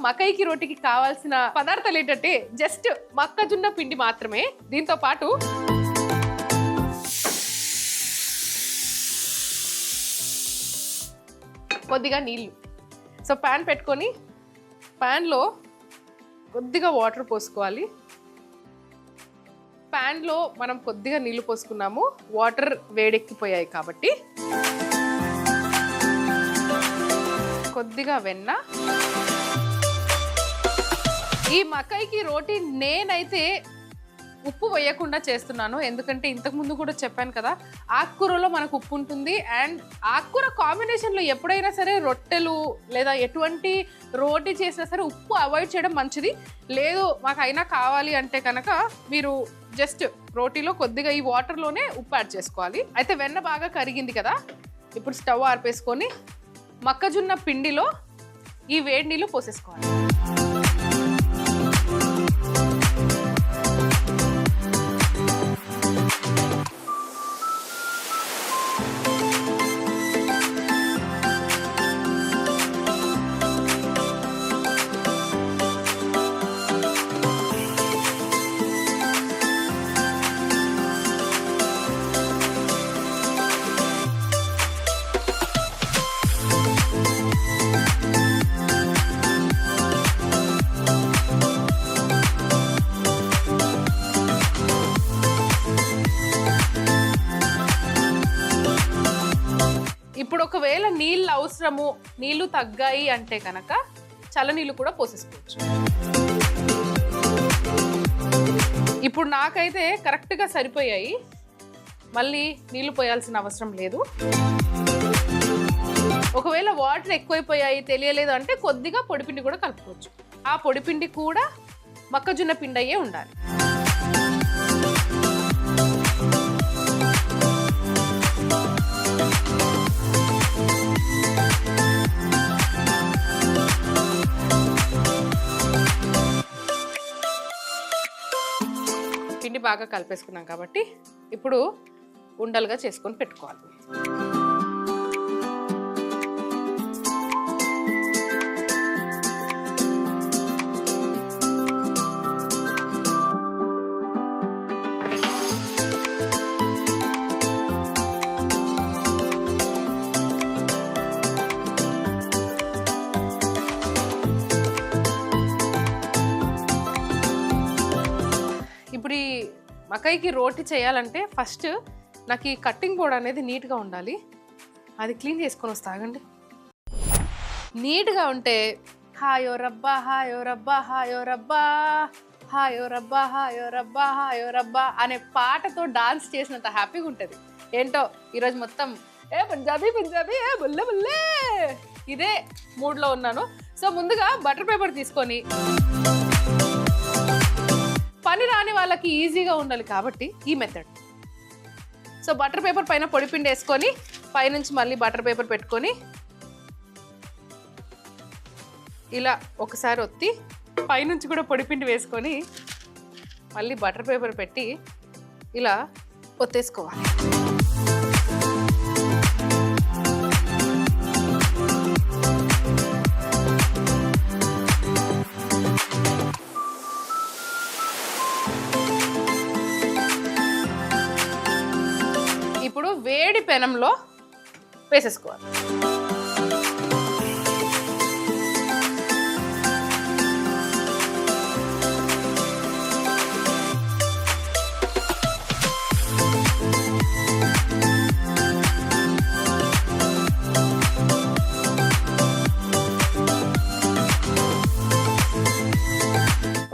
మకైకి రోటికి కావాల్సిన పదార్థాలు ఏంటంటే జస్ట్ మొక్కజొన్న పిండి మాత్రమే. దీంతో పాటు కొద్దిగా నీళ్ళు. సో ప్యాన్ పెట్టుకొని ప్యాన్లో కొద్దిగా వాటర్ పోసుకోవాలి. ప్యాన్లో మనం కొద్దిగా నీళ్ళు పోసుకున్నాము, వాటర్ వేడెక్కిపోయాయి కాబట్టి కొద్దిగా వెన్న. ఈ మకైకి రోటీ నేనైతే ఉప్పు వేయకుండా చేస్తున్నాను, ఎందుకంటే ఇంతకుముందు కూడా చెప్పాను కదా ఆకుకూరలో మనకు ఉప్పు ఉంటుంది. అండ్ ఆకుకూర కాంబినేషన్లో ఎప్పుడైనా సరే రొట్టెలు లేదా ఎటువంటి రోటీ చేసినా సరే ఉప్పు అవాయిడ్ చేయడం మంచిది. లేదు మాకు అయినా కావాలి అంటే కనుక మీరు జస్ట్ రోటీలో కొద్దిగా ఈ వాటర్లోనే ఉప్పు యాడ్ చేసుకోవాలి. అయితే వెన్న బాగా కరిగింది కదా, ఇప్పుడు స్టవ్ ఆర్పేసుకొని మొక్కజొన్న పిండిలో ఈ వేడి నీళ్ళు పోసేసుకోవాలి. ఇప్పుడు ఒకవేళ నీళ్ళు అవసరము, నీళ్ళు తగ్గాయి అంటే కనుక చల్లనీళ్ళు కూడా పోసేసుకోవచ్చు. ఇప్పుడు నాకైతే కరెక్ట్గా సరిపోయాయి, మళ్ళీ నీళ్ళు పోయాల్సిన అవసరం లేదు. ఒకవేళ వాటర్ ఎక్కువైపోయాయి తెలియలేదు అంటే కొద్దిగా పొడిపిండి కూడా కలుపుకోవచ్చు. ఆ పొడిపిండి కూడా మొక్కజొన్న పిండి అయ్యే ఉండాలి. పిండి బాగా కలిపేసుకున్నాం కాబట్టి ఇప్పుడు ఉండలుగా చేసుకొని పెట్టుకోవాలి. ఇప్పుడు ఈ మకైకి రోటీ చేయాలంటే ఫస్ట్ నాకు ఈ కట్టింగ్ బోర్డ్ అనేది నీట్గా ఉండాలి. అది క్లీన్ చేసుకొని వస్తాగండి. నీట్గా ఉంటే హాయో రబ్బా హాయో రబ్బా హాయో రబ్బా హాయో రబ్బా హాయో రబ్బా హాయో రబ్బా అనే పాటతో డాన్స్ చేసినంత హ్యాపీగా ఉంటుంది. ఏంటో ఈరోజు మొత్తం ఏ పంజాబీ పంజాబీ ఏ బుల్లె బుల్లే ఇదే మూడ్లో ఉన్నాను. సో ముందుగా బటర్ పేపర్ తీసుకొని, పని రాని వాళ్ళకి ఈజీగా ఉండాలి కాబట్టి ఈ మెథడ్. సో బటర్ పేపర్ పైన పొడిపిండి వేసుకొని పైనుంచి మళ్ళీ బటర్ పేపర్ పెట్టుకొని ఇలా ఒకసారి ఒత్తి పైనుంచి కూడా పొడిపిండి వేసుకొని మళ్ళీ బటర్ పేపర్ పెట్టి ఇలా ఒత్తేసుకోవాలి. ఇప్పుడు వేడి పెనంలో వేసేసుకోవాలి.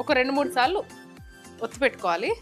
ఒక 2-3 సార్లు ఒత్తి పెట్టుకోవాలి.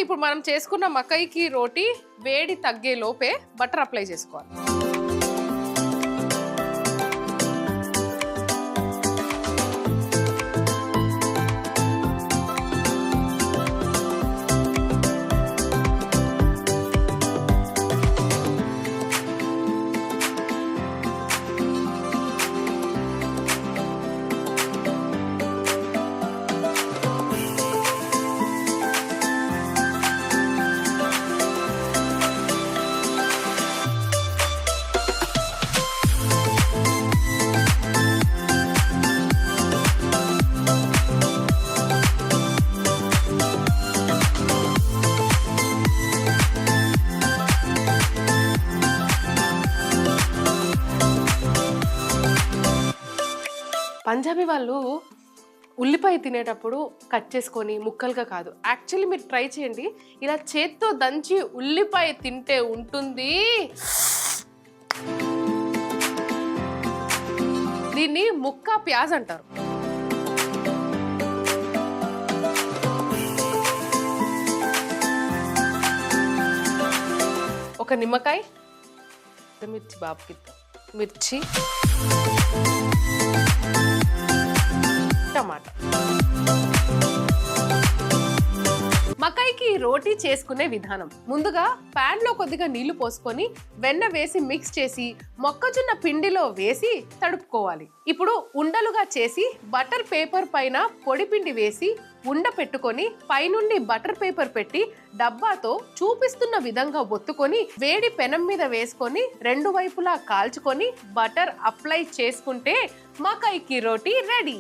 ఇప్పుడు మనం చేసుకున్న మకైకి రోటీ వేడి తగ్గే లోపే బటర్ అప్లై చేసుకోవాలి. పంజాబీ వాళ్ళు ఉల్లిపాయ తినేటప్పుడు కట్ చేసుకొని ముక్కలుగా కాదు, యాక్చువల్లీ మీరు ట్రై చేయండి, ఇలా చేత్తో దంచి ఉల్లిపాయ తింటే ఉంటుంది. దీన్ని ముక్క ప్యాజ్ అంటారు. ఒక నిమ్మకాయ, మిర్చి బాబుకి మిర్చి, టమాటా. మకైకి రోటీ చేసుకునే విధానం: ముందుగా పాన్ లో కొద్దిగా నీళ్లు పోసుకొని వెన్న వేసి మిక్స్ చేసి మొక్కజొన్న పిండిలో వేసి తడుపుకోవాలి. ఇప్పుడు ఉండలుగా చేసి బటర్ పేపర్ పైన పొడి పిండి వేసి ఉండ పెట్టుకొని పైనుండి బటర్ పేపర్ పెట్టి డబ్బాతో చూపిస్తున్న విధంగా ఒత్తుకొని వేడి పెనం మీద వేసుకొని రెండు వైపులా కాల్చుకొని బటర్ అప్లై చేసుకుంటే మకైకి రోటీ రెడీ.